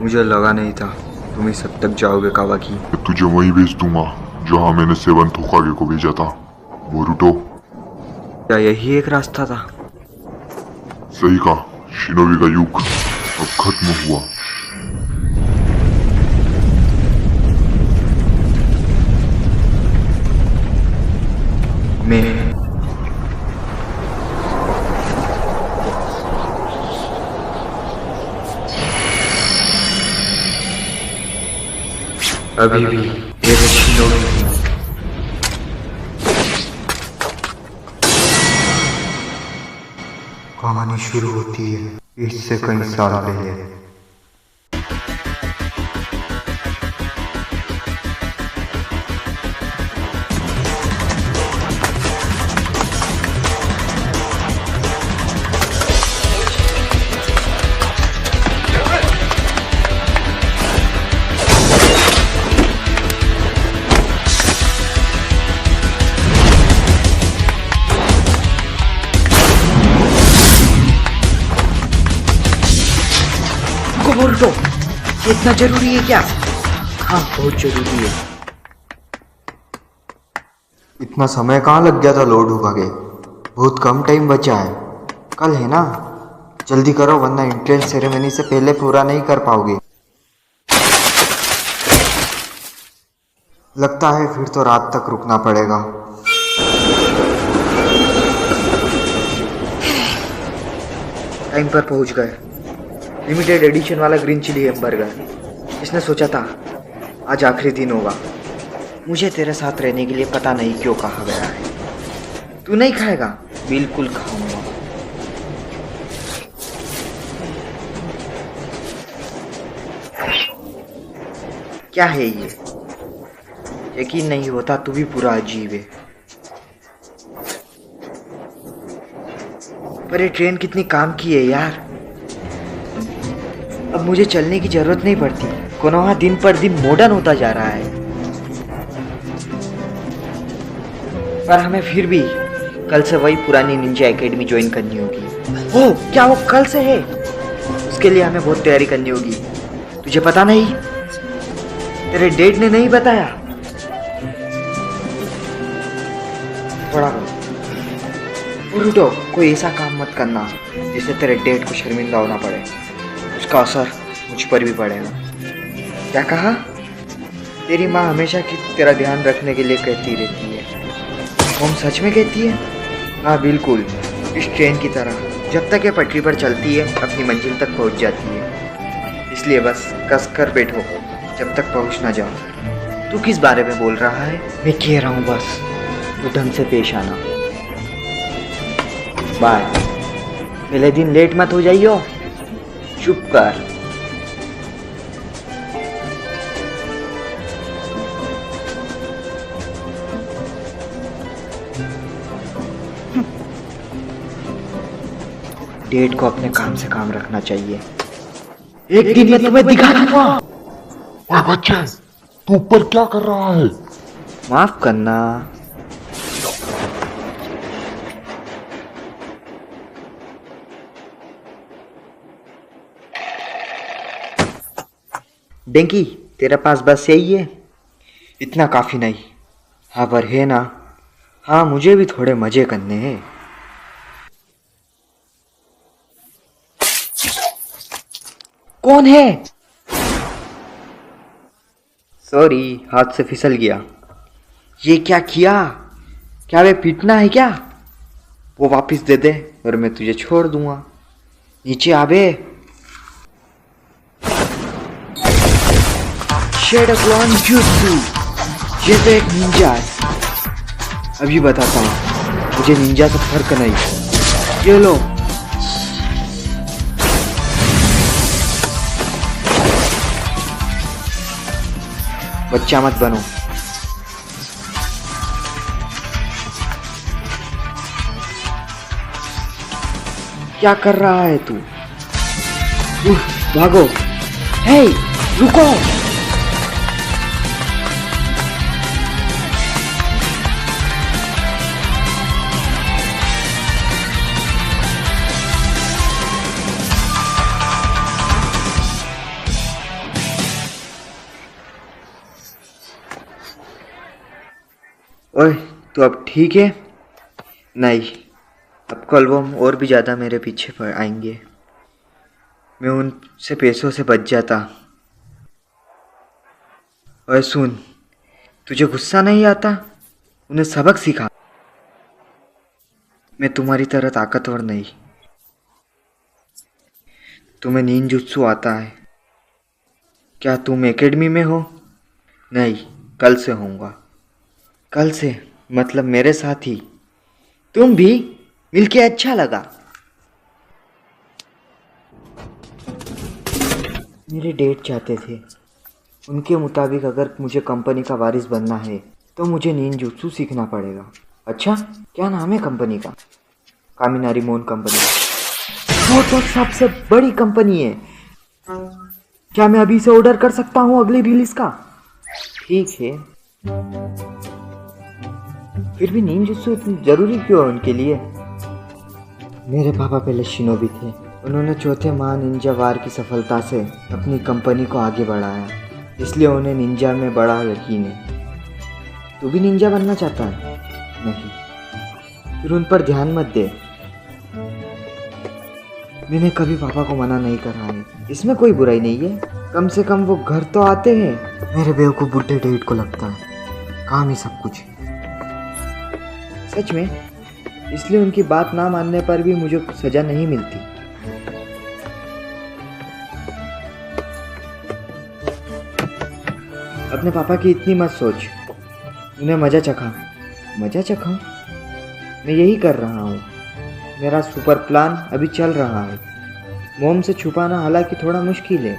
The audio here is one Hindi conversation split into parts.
मुझे लगा नहीं था तुम इस हद तक जाओगे कावाकी। तुझे वहीं भेज दूंगा जहां मैंने सेवन होकागे को भेजा था, बोरुटो। क्या यही एक रास्ता था? सही कहा, शिनोबी का युग अब खत्म हुआ। मैं अभी भी तेरे शिनोबी हूँ। कहानी शुरू होती है इससे कई साल पहले। बोरुटो, इतना जरूरी है क्या? हाँ, बहुत जरूरी है। इतना समय कहाँ लग गया था लॉर्ड होकागे? बहुत कम टाइम बचा है। कल है ना? जल्दी करो वरना एंट्रेंस सेरेमनी से पहले पूरा नहीं कर पाओगे। लगता है फिर तो रात तक रुकना पड़ेगा। टाइम पर पहुंच गए। लिमिटेड एडिशन वाला ग्रीन चिली हैमबर्गर। इसने सोचा था आज आखिरी दिन होगा। मुझे तेरे साथ रहने के लिए पता नहीं क्यों कहा गया है। तू नहीं खाएगा? बिल्कुल खाऊंगा। क्या है ये? यकीन नहीं होता तू भी पूरा अजीब है। पर ये ट्रेन कितनी काम की है यार। अब मुझे चलने की जरूरत नहीं पड़ती। कोनोहा दिन पर दिन मॉडर्न होता जा रहा है। पर हमें फिर भी कल से वही पुरानी निंजा एकेडमी ज्वाइन करनी होगी। ओह, क्या वो कल से है? उसके लिए हमें बहुत तैयारी करनी होगी। तुझे पता नहीं? तेरे डैड ने नहीं बताया? थोड़ा बोरुटो, कोई ऐसा काम मत करना जिससे तेरे डैड को शर्मिंदा होना पड़े। उसका असर मुझ पर भी पड़ेगा। क्या कहा? तेरी माँ हमेशा की तेरा ध्यान रखने के लिए कहती रहती है। तुम सच में कहती है? हाँ बिल्कुल, इस ट्रेन की तरह जब तक ये पटरी पर चलती है अपनी मंजिल तक पहुंच जाती है। इसलिए बस कस कर बैठो जब तक पहुंच ना जाओ। तू किस बारे में बोल रहा है? मैं कह रहा हूँ बस तू ढंग से पेश आना। बाय। पहले दिन लेट मत हो जाइयो। चुप कर। डेट को अपने काम से काम रखना चाहिए। एक दिन मैं तुम्हें दिखा दूंगा। ओए बच्चे, तू ऊपर क्या कर रहा है? माफ करना। डेंकी, तेरे पास बस यही है? इतना काफी नहीं। हाँ पर है ना? हाँ, मुझे भी थोड़े मजे करने हैं। कौन है? सॉरी, हाथ से फिसल गया। ये क्या किया? क्या वे पीटना है क्या? वो वापस दे दे और मैं तुझे छोड़ दूंगा। नीचे आबे। Shadow clone jutsu। ये तो एक निंजा है। अभी बताता हूँ, मुझे निंजा से फर्क नहीं। ये लो। बच्चा मत बनो। क्या कर रहा है तू? भागो। हे, रुको। ओए, तू अब ठीक है? नहीं, अब कल वो और भी ज़्यादा मेरे पीछे पड़ आएंगे। मैं उनसे पैसों से बच जाता। ओए सुन, तुझे गुस्सा नहीं आता? उन्हें सबक सिखा। मैं तुम्हारी तरह ताकतवर नहीं। तुम्हें निंजुत्सु आता है? क्या तुम एकेडमी में हो? नहीं, कल से होऊंगा। कल से मतलब मेरे साथ ही। तुम भी मिलके अच्छा लगा। मेरे डैड चाहते थे, उनके मुताबिक अगर मुझे कंपनी का वारिस बनना है तो मुझे निंजुत्सु सीखना पड़ेगा। अच्छा, क्या नाम है कंपनी का? कामिनारी मोन कंपनी। वो तो सबसे बड़ी कंपनी है। क्या मैं अभी से ऑर्डर कर सकता हूँ अगली रिलीज का? ठीक है, फिर भी निंजुत्सु इतनी जरूरी क्यों है उनके लिए? मेरे पापा पहले शिनोबी थे। उन्होंने चौथे महा निंजा वार की सफलता से अपनी कंपनी को आगे बढ़ाया, इसलिए उन्हें निंजा में बड़ा यकीन है। तू भी निंजा बनना चाहता है? नहीं, फिर उन पर ध्यान मत दे। मैंने कभी पापा को मना नहीं करा है, इसमें कोई बुराई नहीं है। कम से कम वो घर तो आते हैं। मेरे बेवकूफ बुढ़े डैड को लगता है काम ही सब कुछ। सच में, इसलिए उनकी बात ना मानने पर भी मुझे सजा नहीं मिलती। अपने पापा की इतनी मत सोच। उन्हें मजा चखा। मजा चखाऊं? मैं यही कर रहा हूँ। मेरा सुपर प्लान अभी चल रहा है। मोम से छुपाना हालांकि थोड़ा मुश्किल है।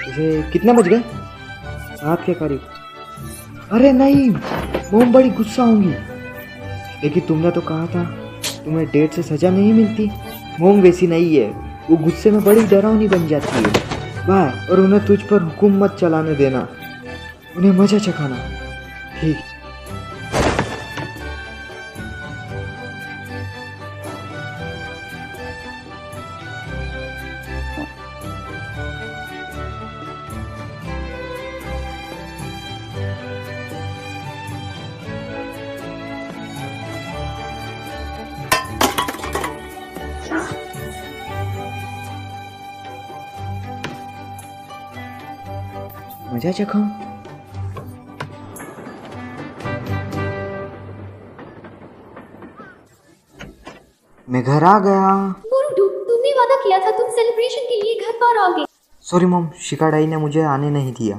इसे कितने बज गए? 7 के करीब। अरे नहीं, मोम बड़ी गुस्सा होंगी। लेकिन तुमने तो कहा था तुम्हें डेट से सजा नहीं मिलती। मोम वैसी नहीं है, वो गुस्से में बड़ी डरावनी बन जाती है। बाय, और उन्हें तुझ पर हुक्म मत चलाने देना, उन्हें मजा चखाना। ठीक। मजा चखाऊं? मैं घर आ गया। बोरुटो, तुमने वादा किया था तुम सेलिब्रेशन के लिए घर पर आओगे। सॉरी मॉम, शिकाडाई ने मुझे आने नहीं दिया।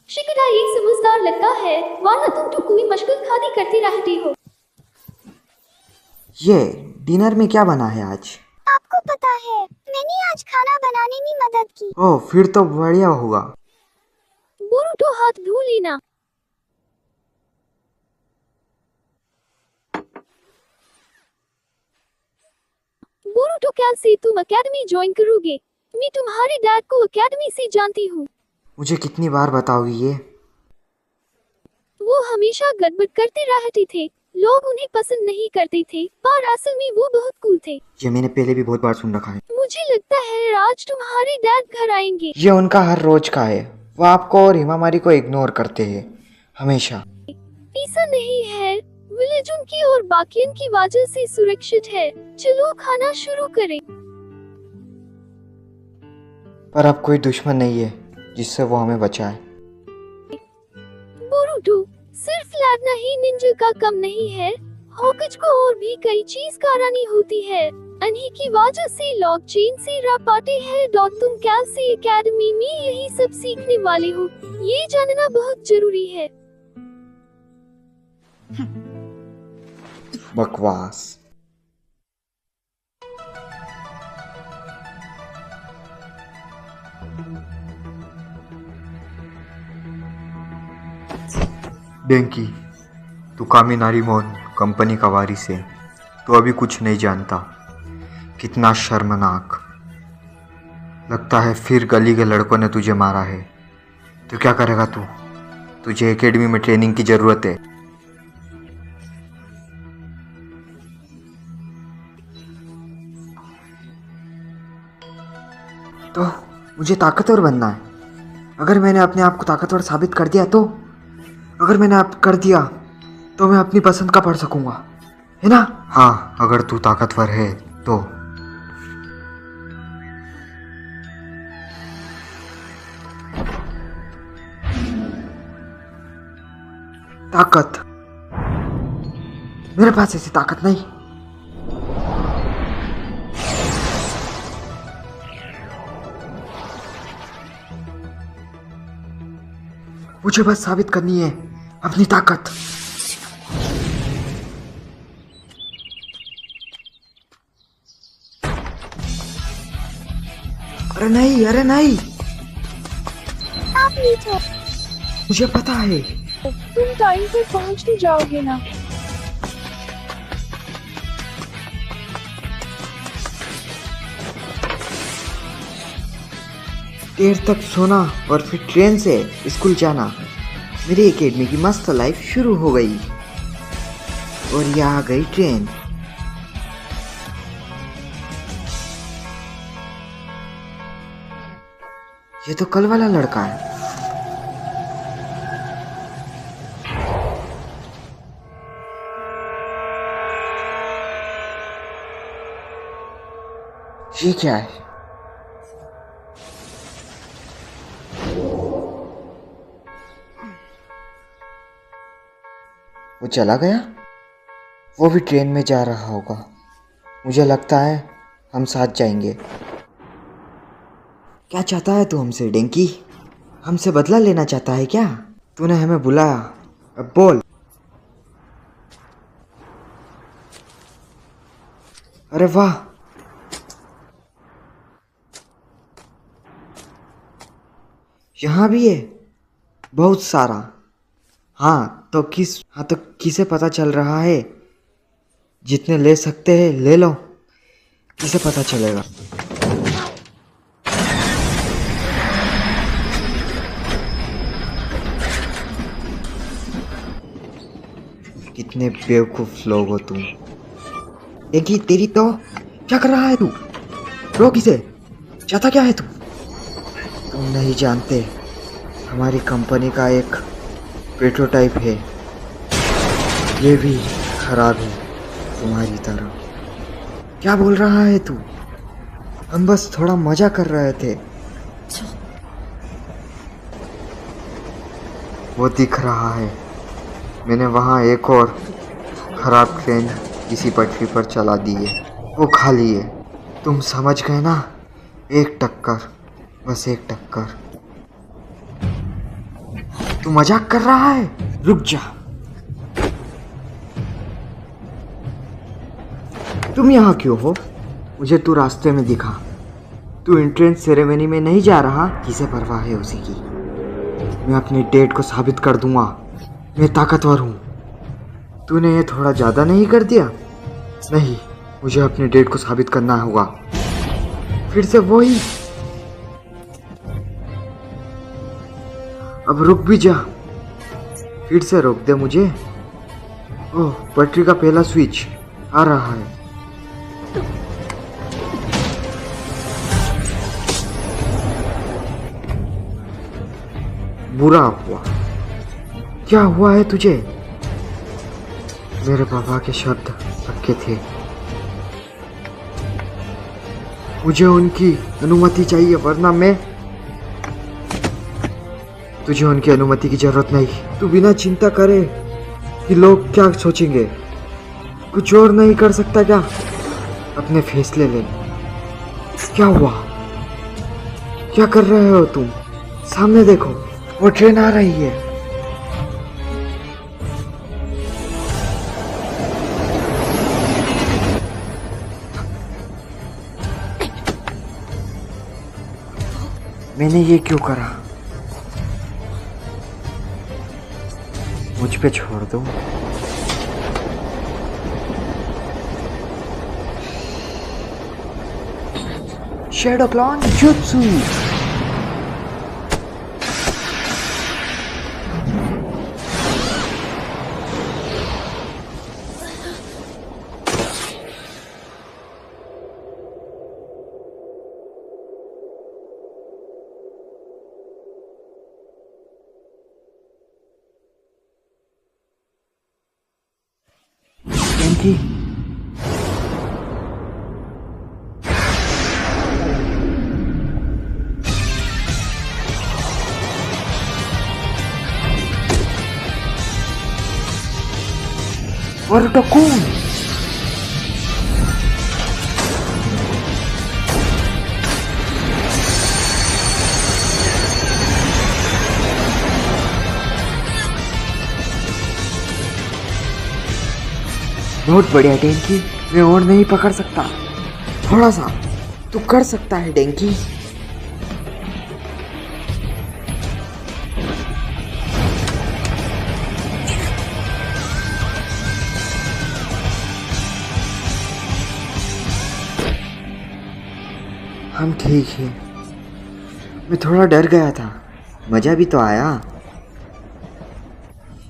शिकाडाई एक समझदार लड़का है, वरना तुम तो कोई मशगूल खादी करती रहती हो। ये डिनर में क्या बना है आज? आपको पता है, मैंने आज खाना बनाने में मदद की। ओह, फिर तो बढ़िया होगा। बोरुटो, हाथ धो लेना। बोरुटो, कल से तुम एकेडमी ज्वाइन करोगे। मैं तुम्हारे डैड को एकेडमी से जानती हूँ। मुझे कितनी बार बताओगी ये? वो हमेशा गड़बड़ करते रहते थे, लोग उन्हें पसंद नहीं करते थे, पर असल में वो बहुत कूल थे। ये मैंने पहले भी बहुत बार सुन रखा है। मुझे लगता है आज तुम्हारे डैड घर आएंगे। ये उनका हर रोज का है। वो आपको और हिमामारी को इग्नोर करते हैं हमेशा। ऐसा नहीं है, विलेज उनकी और बाकियन की वजह से सुरक्षित है। चलो खाना शुरू करें। पर अब कोई दुश्मन नहीं है जिससे वो हमें बचाए। बोरुटो, सिर्फ लड़ना ही निंजा का कम नहीं है, हॉकेज को और भी कई चीज करानी होती है। इन्हीं की वजह से लोग चीन से रह पाते हैं। तुम कल से एकेडमी में यही सब सीखने वाले हो, ये जानना बहुत जरूरी है। बकवास। डेंकी, तू कामिनारी मोन कंपनी का वारिस है। तू अभी कुछ नहीं जानता। कितना शर्मनाक। लगता है फिर गली के लड़कों ने तुझे मारा है। तो क्या करेगा तू? तुझे एकेडमी में ट्रेनिंग की जरूरत है। तो मुझे ताकतवर बनना है। अगर मैंने अपने आप को ताकतवर साबित कर दिया तो अगर मैंने अब कर दिया तो मैं अपनी पसंद का पढ़ सकूंगा, है ना? हाँ, अगर तू ताकतवर है तो। ताकत? मेरे पास ऐसी ताकत नहीं। मुझे बस साबित करनी है अपनी ताकत। अरे नहीं, अरे नहीं, आप नीचे। मुझे पता है। तुम टाइम पे पहुंच ही जाओगे ना। देर तक सोना और फिर ट्रेन से स्कूल जाना। मेरी एकेडमी की मस्त लाइफ शुरू हो गई। और ये आ गई ट्रेन। ये तो कल वाला लड़का है। ये क्या है? वो चला गया? वो भी ट्रेन में जा रहा होगा। मुझे लगता है हम साथ जाएंगे। क्या चाहता है तू हमसे, डेंकी? हमसे बदला लेना चाहता है क्या? तूने हमें बुलाया, अब बोल। अरे वाह, यहाँ भी है बहुत सारा। हाँ तो किसे पता चल रहा है? जितने ले सकते हैं ले लो, किसे पता चलेगा? कितने बेवकूफ लोग हो तुम। देखी तेरी तो। क्या कर रहा है तू? रोक इसे। चाहता क्या है तू? तुम नहीं जानते, हमारी कंपनी का एक प्रोटोटाइप है, ये भी खराब है तुम्हारी तरह। क्या बोल रहा है तू? हम बस थोड़ा मजा कर रहे थे। वो दिख रहा है, मैंने वहाँ एक और खराब ट्रेन किसी पटरी पर चला दी है, वो खाली है। तुम समझ गए ना? एक टक्कर, बस एक टक्कर। तू मजाक कर रहा है? रुक जा। तुम यहाँ क्यों हो? मुझे तू रास्ते में दिखा। तू एंट्रेंस सेरेमनी में नहीं जा रहा? किसे परवाह है उसी की। मैं अपनी डेट को साबित कर दूंगा, मैं ताकतवर हूँ। तूने ये थोड़ा ज्यादा नहीं कर दिया? नहीं, मुझे अपनी डेट को साबित करना होगा। फिर से वही। अब रुक भी जा। फिर से रोक दे मुझे। ओह, पटरी का पहला स्विच आ रहा है। बुरा हुआ। क्या हुआ है तुझे? मेरे पापा के शब्द पक्के थे। मुझे उनकी अनुमति चाहिए, वरना मैं। तुझे उनकी अनुमति की जरूरत नहीं। तू बिना चिंता करे कि लोग क्या सोचेंगे, कुछ और नहीं कर सकता क्या? अपने फैसले ले। क्या हुआ? क्या कर रहे हो तुम? सामने देखो, वो ट्रेन आ रही है। मैंने ये क्यों करा? मुझ पे छोड़ दो। Shadow clone jutsu. डेंकी। बोरुटो-कुन! बहुत बढ़िया डेंकी, मैं और नहीं पकड़ सकता। थोड़ा सा तू कर सकता है डेंकी। हम ठीक हैं। मैं थोड़ा डर गया था, मजा भी तो आया।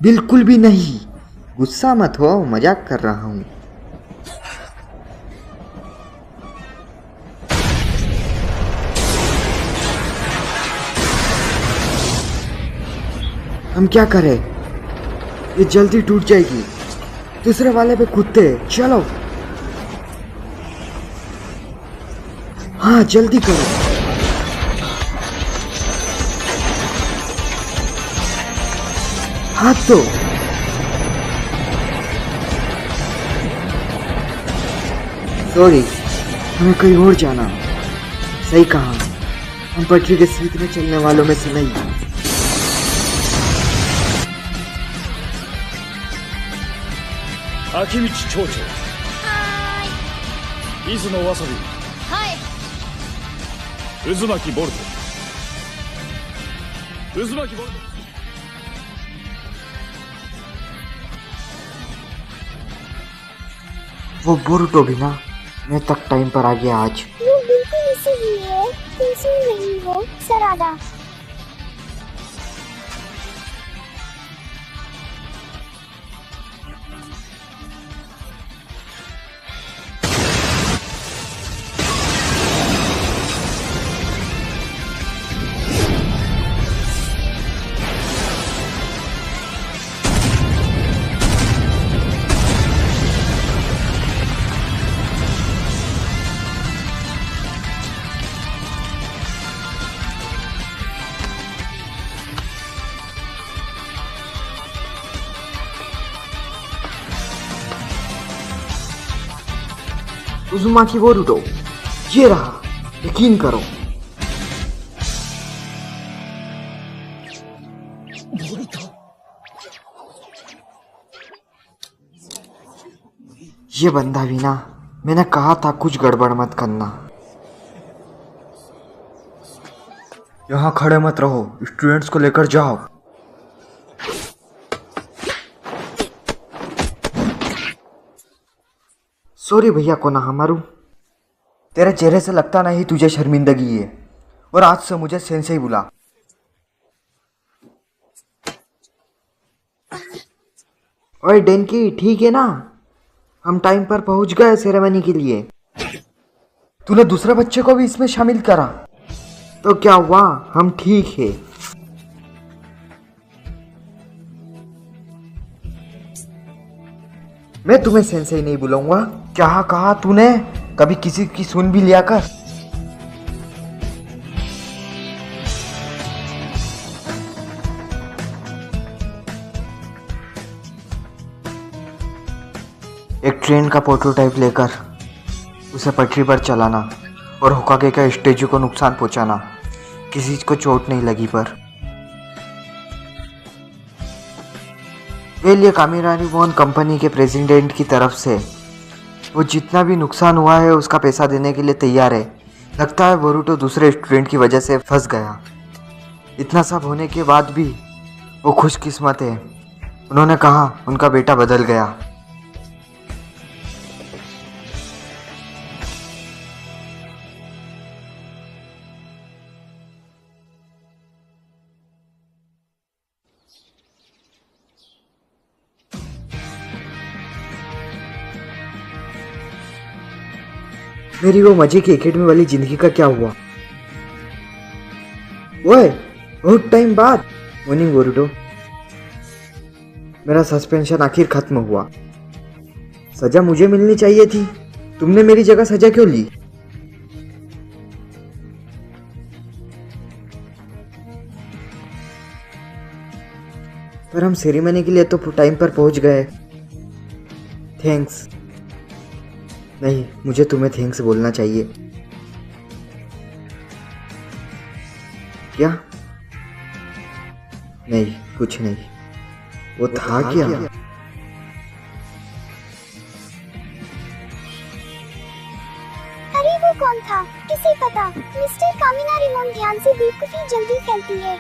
बिल्कुल भी नहीं, गुस्सा मत हो, मजाक कर रहा हूँ। हम क्या करें? ये जल्दी टूट जाएगी। दूसरे वाले पे कूदते, चलो। हाँ जल्दी करो। हाथ दो। सॉरी, हमें कहीं और जाना। सही कहा, हम पटरी के सीधे चलने वालों में से नहीं। 秋道町長水野わさびはい渦巻ボルト渦巻ボルト वो बोरुटो भी ना मैं तक टाइम पर आ गया आज। वो बिल्कुल इसी ही है, तुम सुन रही हो सरादा? उज़ुमाकी बोरुटो, ये रहा, यकीन करो। ये बंदा भी ना, मैंने कहा था कुछ गड़बड़ मत करना। यहाँ खड़े मत रहो, स्टूडेंट्स को लेकर जाओ। सॉरी भैया कोनोहामारू, तेरे चेहरे से लगता नहीं तुझे शर्मिंदगी है, और आज से मुझे सेंसेई बुला। ओए डेंकी, ठीक है ना? हम टाइम पर पहुंच गए सेरेमनी के लिए। तूने दूसरे बच्चे को भी इसमें शामिल करा, तो क्या हुआ? हम ठीक है। मैं तुम्हें सेंसेई नहीं बुलाऊंगा। क्या कहा तूने? कभी किसी की सुन भी लिया कर। एक ट्रेन का प्रोटोटाइप लेकर उसे पटरी पर चलाना और होकागे का स्टैचू को नुकसान पहुंचाना। किसी को चोट नहीं लगी पर। वेल, ये कामिरानी वॉन कंपनी के प्रेसिडेंट की तरफ से वो जितना भी नुकसान हुआ है उसका पैसा देने के लिए तैयार है। लगता है बोरुटो दूसरे स्टूडेंट की वजह से फंस गया। इतना सब होने के बाद भी वो खुशकिस्मत है। उन्होंने कहा उनका बेटा बदल गया। मेरी वो मजे की एकेडमी वाली जिंदगी का क्या हुआ? ओए, बहुत टाइम बाद। Morning Boruto. मेरा सस्पेंशन आखिर खत्म हुआ। सजा मुझे मिलनी चाहिए थी, तुमने मेरी जगह सजा क्यों ली? पर हम सेरेमनी के लिए तो टाइम पर पहुंच गए। थैंक्स। नहीं, मुझे तुम्हें थैंक्स बोलना चाहिए। क्या? नहीं, कुछ नहीं। वो था क्या? अरे वो कौन था, किसे पता। मिस्टर कामिना रिमोन ध्यान से बेवकूफी जल्दी फैलती है।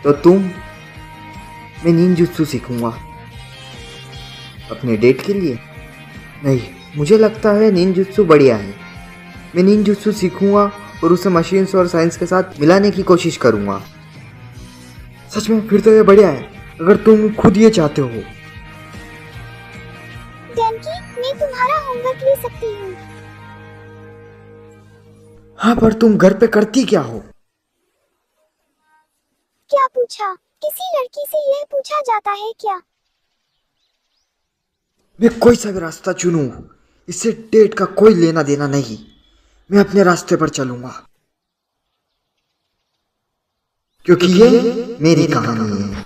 तो तुम? मैं निंजुत्सु सीखूंगा अपने डेट के लिए। नहीं, मुझे लगता है निंजुत्सु बढ़िया है। मैं निंजुत्सु सीखूंगा और उसे मशीन्स और साइंस के साथ मिलाने की कोशिश करूंगा। सच में, फिर तो ये बढ़िया है, अगर तुम खुद ये चाहते हो। डैनकी, मैं तुम्हारा होमवर्क ले सकती हूँ। हाँ, पर तुम घर पे करती क्या हो? क्या पूछा? किसी लड़की से यह पूछा जाता है क्या? मैं कोई सा भी रास्ता चुनूं, इससे डेट का कोई लेना देना नहीं। मैं अपने रास्ते पर चलूंगा, क्योंकि ये मेरी कहानी है।